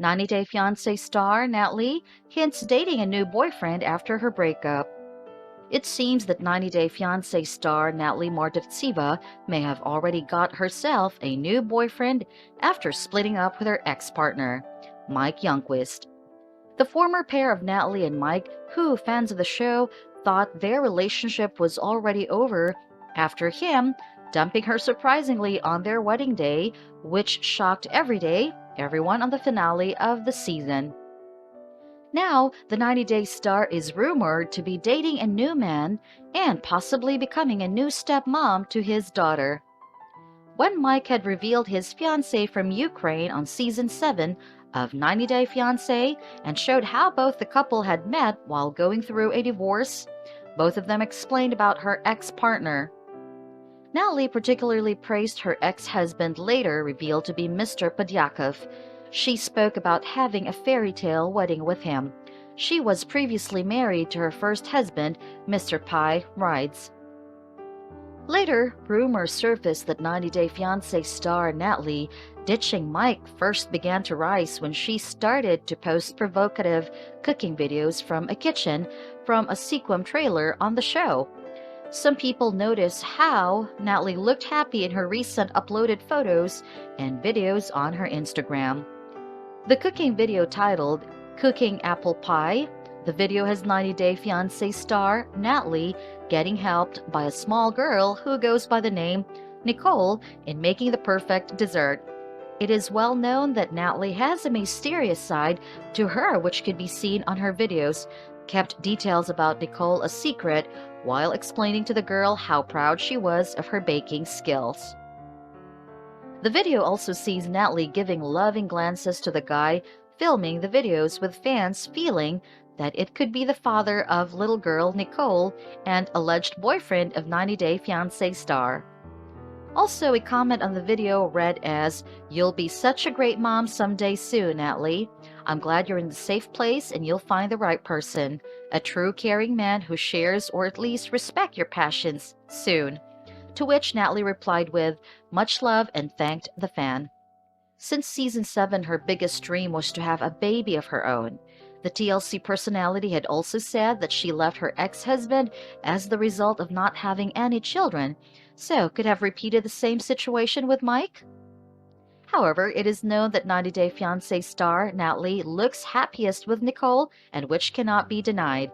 90 Day Fiancé star Natalie hints dating a new boyfriend after her breakup. It seems that 90 Day Fiancé star Natalie Mordovtseva may have already got herself a new boyfriend after splitting up with her ex-partner, Mike Youngquist. The former pair of Natalie and Mike, who fans of the show thought their relationship was already over after him dumping her surprisingly on their wedding day, which shocked everyone on the finale of the season. Now, the 90 Day star is rumored to be dating a new man and possibly becoming a new stepmom to his daughter. When Mike had revealed his fiancée from Ukraine on season 7 of 90 Day Fiancé and showed how both the couple had met while going through a divorce, both of them explained about her ex-partner. Natalie particularly praised her ex-husband, later revealed to be Mr. Podyakov. She spoke about having a fairy tale wedding with him. She was previously married to her first husband, Mr. Pi Rides. Later, rumors surfaced that 90 Day Fiancé star Natalie ditching Mike first began to rise when she started to post provocative cooking videos from a kitchen from a sequel trailer on the show. Some people noticed how Natalie looked happy in her recent uploaded photos and videos on her Instagram. The cooking video titled Cooking Apple Pie, the video has 90 Day Fiancé star Natalie getting helped by a small girl who goes by the name Nicole in making the perfect dessert. It is well known that Natalie has a mysterious side to her which could be seen on her videos, kept details about Nicole a secret while explaining to the girl how proud she was of her baking skills. The video also sees Natalie giving loving glances to the guy filming the videos, with fans feeling that it could be the father of little girl Nicole and alleged boyfriend of 90 Day Fiancé star. Also, a comment on the video read as, "You'll be such a great mom someday soon, Natalie. I'm glad you're in the safe place and you'll find the right person. A true caring man who shares or at least respect your passions soon." To which Natalie replied with, "Much love," and thanked the fan. Since season 7, her biggest dream was to have a baby of her own. The TLC personality had also said that she left her ex-husband as the result of not having any children, so could have repeated the same situation with Mike. However, it is known that 90 Day Fiancé star Natalie looks happiest with Nicole, and which cannot be denied.